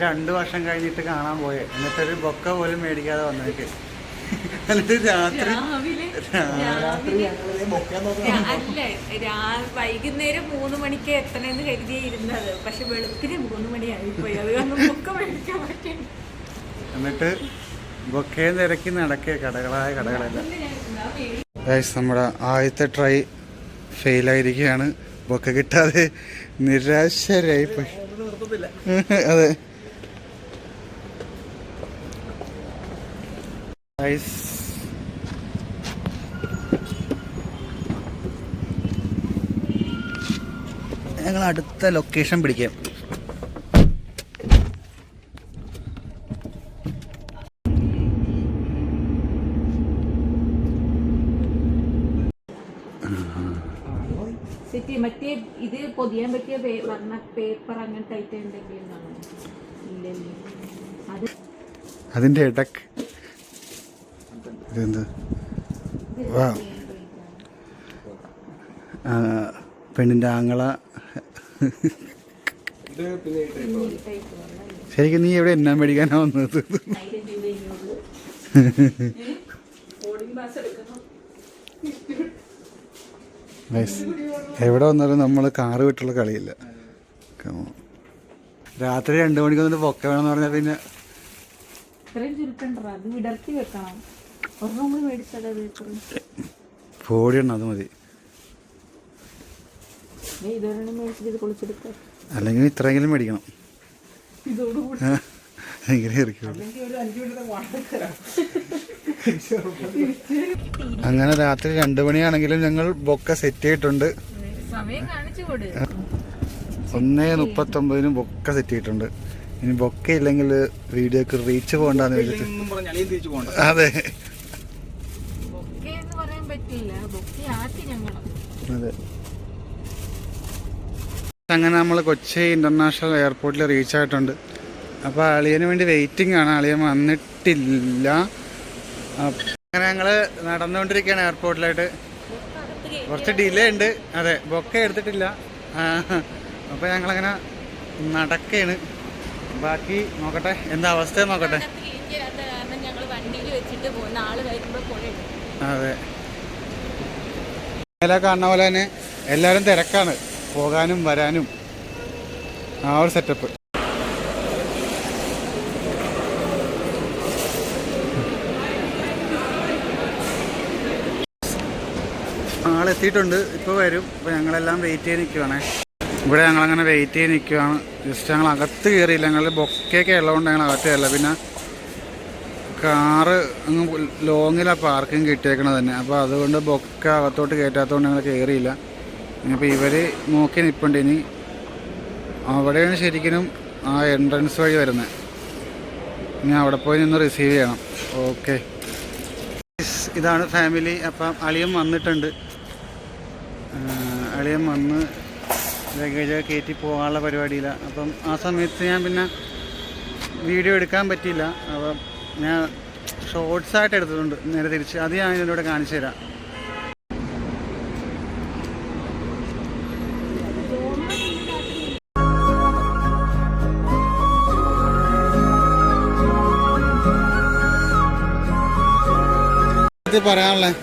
2 വർഷം കഴിഞ്ഞിട്ട് കാണാൻ പോയെ, എന്നിട്ടൊരു ബൊക്ക പോലും മേടിക്കാതെ വന്നേക്ക്. എന്നിട്ട് രാത്രി വൈകുന്നേരം 3 മണിക്ക് എത്തണമെന്ന് കരുതിയേ ഇരുന്നത്. പക്ഷെ വെളുപ്പിന് 3 മണിയായിപ്പോയി. അത് കാരണം ബൊക്ക മേടിക്കാൻ പറ്റി. എന്നിട്ട് ബൊക്കയും തിരക്കി നടക്കേ കടകളായ കടകളെല്ലാം. നമ്മുടെ ആദ്യത്തെ ട്രൈ ഫെയിലായിരിക്കുകയാണ്. ബൊക്ക കിട്ടാതെ നിരാശരായി പോയി. അതെ ഞങ്ങൾ അടുത്ത ലൊക്കേഷൻ പിടിക്കാം. മറ്റേ ഇത് പൊതിയാൻ പറ്റിയ വർണ്ണ പേപ്പർ അങ്ങനത്തെ ഐറ്റം എന്തെങ്കിലും അതിന്റെ ഇടക്ക് ഇതെന്ത് പെണ്ണിന്റെ ആങ്ങള. ശരിക്കും നീ എവിടെ എന്നാ മേടിക്കാനാ വന്നത്? എവിടെ വന്നാലും നമ്മൾ കാറ് വിട്ടുള്ള കളിയില്ല. രാത്രി 2 മണിക്ക് വന്നിട്ട് പൊക്ക വേണമെന്ന് പറഞ്ഞാൽ പിന്നെ പോടിയണം, അത് മതി. അല്ലെങ്കിൽ ഇത്രയെങ്കിലും മേടിക്കണം. അങ്ങനെ രാത്രി 2 മണിയാണെങ്കിലും ഞങ്ങൾ ബൊക്ക സെറ്റ് ചെയ്തിട്ടുണ്ട്. 1:39 ബൊക്ക സെറ്റ് ചെയ്തിട്ടുണ്ട്. ഇനി ബൊക്ക ഇല്ലെങ്കിൽ വീഡിയോക്ക് റീച്ച് പോകണ്ടെന്ന് വെച്ചിട്ട്. അതെ അതെ. അങ്ങനെ നമ്മൾ കൊച്ചി ഇന്റർനാഷണൽ എയർപോർട്ടിൽ റീച്ച് ആയിട്ടുണ്ട്. അപ്പോൾ അളിയന് വേണ്ടി വെയിറ്റിംഗ് ആണ്. അളിയൻ വന്നിട്ടില്ല. അങ്ങനെ ഞങ്ങൾ നടന്നുകൊണ്ടിരിക്കുകയാണ് എയർപോർട്ടിലായിട്ട്. കുറച്ച് ഡിലേ ഉണ്ട്. അതെ, ബൊക്ക എടുത്തിട്ടില്ല. അപ്പോൾ ഞങ്ങളങ്ങനെ നടക്കുകയാണ്. ബാക്കി നോക്കട്ടെ എന്താ അവസ്ഥ നോക്കട്ടെ. അതെ, ഇന്നലെ കാണുന്ന പോലെ തന്നെ എല്ലാവരും തിരക്കാണ്, പോകാനും വരാനും ആ ഒരു സെറ്റപ്പ്. ആളെത്തിയിട്ടുണ്ട്, ഇപ്പോൾ വരും. ഇപ്പോൾ ഞങ്ങളെല്ലാം വെയിറ്റ് ചെയ്ത് നിൽക്കുവാണേ. ഇവിടെ ഞങ്ങളങ്ങനെ വെയിറ്റ് ചെയ്ത് നിൽക്കുകയാണ്. ജസ്റ്റ് ഞങ്ങൾ അകത്ത് കയറിയില്ല. ഞങ്ങൾ ബൊക്കയൊക്കെ ഉള്ളതുകൊണ്ട് ഞങ്ങൾ അകത്ത് കയറില്ല. പിന്നെ കാറ് അങ്ങ് ലോങ്ങിലാണ് പാർക്കിങ് കിട്ടിയേക്കണത് തന്നെ. അപ്പോൾ അതുകൊണ്ട് ബൊക്ക അകത്തോട്ട് കയറ്റാത്തതുകൊണ്ട് ഞങ്ങൾ കയറിയില്ല. ഇനിയിപ്പോൾ ഇവർ നോക്കി നിൽപ്പുണ്ട്. ഇനി അവിടെയാണ് ശരിക്കും ആ എൻട്രൻസ് വഴി വരുന്നത്. ഇനി അവിടെ പോയി നിന്ന് റിസീവ് ചെയ്യണം. ഓക്കെ, ഇതാണ് ഫാമിലി. അപ്പം അളിയൻ വന്നിട്ടുണ്ട്. അളിയൻ വന്ന് ലഗേജ് കയറ്റി പോകാനുള്ള പരിപാടിയില്ല. അപ്പം ആ സമയത്ത് ഞാൻ പിന്നെ വീഡിയോ എടുക്കാൻ പറ്റിയില്ല. അപ്പം ഞാൻ ഷോർട്സായിട്ട് എടുത്തിട്ടുണ്ട് നേരെ തിരിച്ച്. അത് ഞാൻ ഇതിലൂടെ കാണിച്ചു തരാം. പറയാനുള്ളത്